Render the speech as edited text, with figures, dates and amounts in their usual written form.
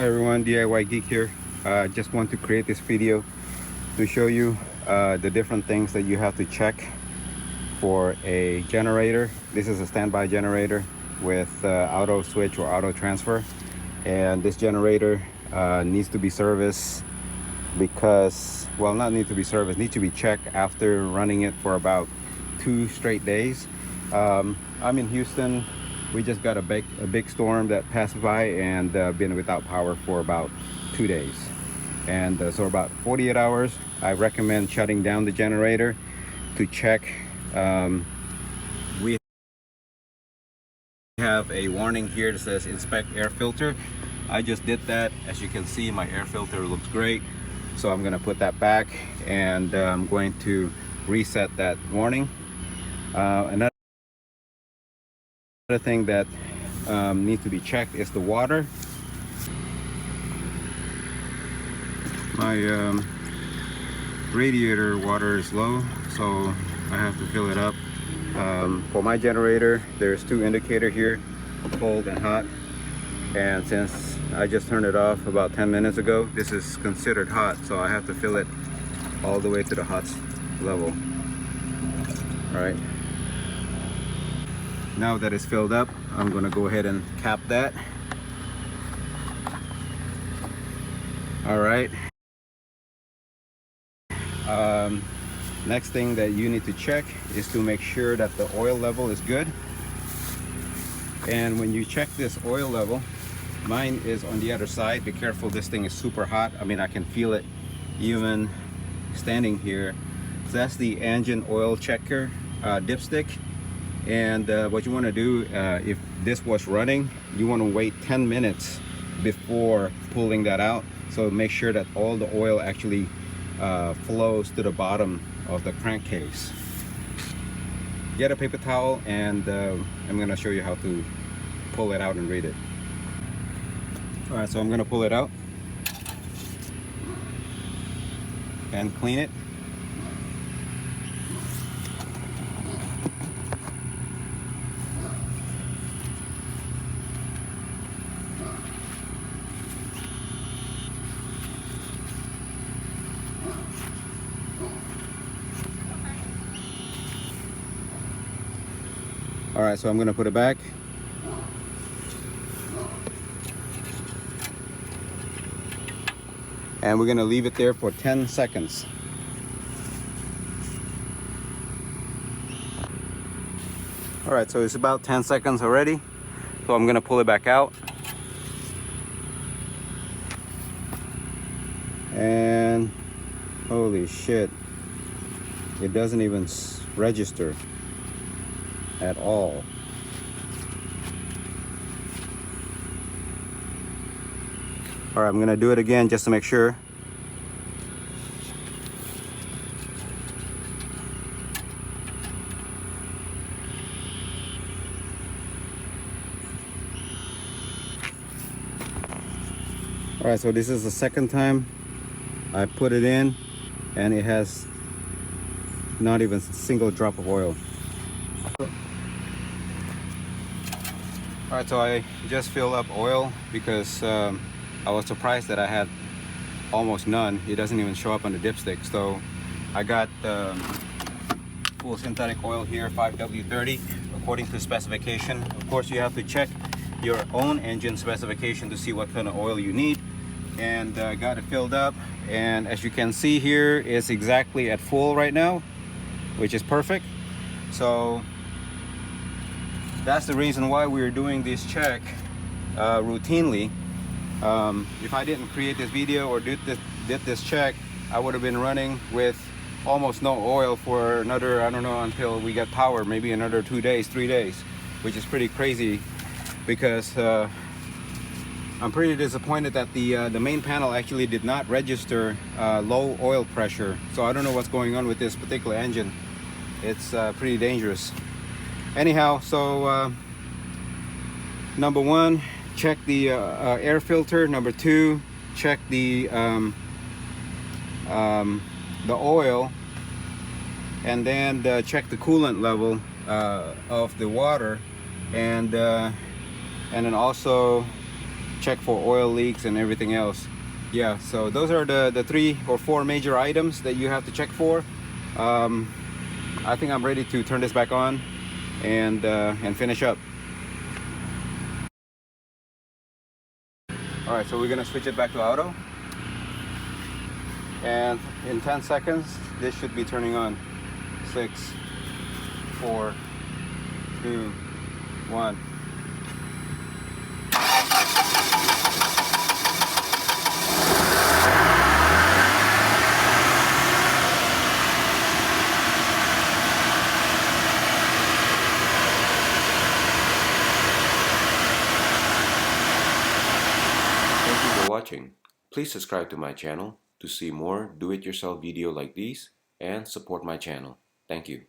Hi everyone, DIY Geek here. Just want to create this video to show you the different things that you have to check for a generator. This is a standby generator with auto switch or auto transfer, and this generator needs to be serviced because, well, not need to be serviced, need to be checked after running it for about 2 straight days. I'm in Houston. We just got a big storm that passed by and been without power for about 2 days. And so about 48 hours, I recommend shutting down the generator to check. We have a warning here that says inspect air filter. I just did that. As you can see, my air filter looks great. So I'm gonna put that back, and I'm going to reset that warning. Another thing that needs to be checked is the water. My radiator water is low, so I have to fill it up. For my generator, there's 2 indicators here, cold and hot, and since I just turned it off about 10 minutes ago, this is considered hot, so I have to fill it all the way to the hot level. All right. Now that it's filled up, I'm going to go ahead and cap that. All right. Next thing that you need to check is to make sure that the oil level is good. And when you check this oil level, mine is on the other side. Be careful, this thing is super hot. I mean, I can feel it even standing here. So that's the engine oil checker dipstick. And what you want to do, if this was running, you want to wait 10 minutes before pulling that out. So make sure that all the oil actually flows to the bottom of the crankcase. Get a paper towel, and I'm going to show you how to pull it out and read it. All right, so I'm going to pull it out and clean it. All right, so I'm gonna put it back. And we're gonna leave it there for 10 seconds. All right, so it's about 10 seconds already. So I'm gonna pull it back out. And holy shit, it doesn't even register at all. All right, I'm gonna do it again just to make sure. All right, so this is the second time I put it in, and it has not even a single drop of oil. All right, so I just filled up oil because I was surprised that I had almost none. It doesn't even show up on the dipstick. So I got full synthetic oil here, 5W30, according to specification. Of course, you have to check your own engine specification to see what kind of oil you need. And got it filled up. And as you can see here, it's exactly at full right now, which is perfect. So that's the reason why we're doing this check routinely. If I didn't create this video or did this check, I would have been running with almost no oil for another, I don't know, until we get power, maybe another 2 days, 3 days, which is pretty crazy because I'm pretty disappointed that the main panel actually did not register low oil pressure. So I don't know what's going on with this particular engine. It's pretty dangerous. Anyhow, so number 1, check the air filter. Number 2, check the oil, and then check the coolant level of the water, and then also check for oil leaks and everything else. Yeah, so those are the 3 or 4 major items that you have to check for. I think I'm ready to turn this back on and finish up. All right, so we're gonna switch it back to auto, and in 10 seconds this should be turning on. 6, 4, 2, 1. Thank you for watching. Please subscribe to my channel to see more do-it-yourself video like these and support my channel. Thank you.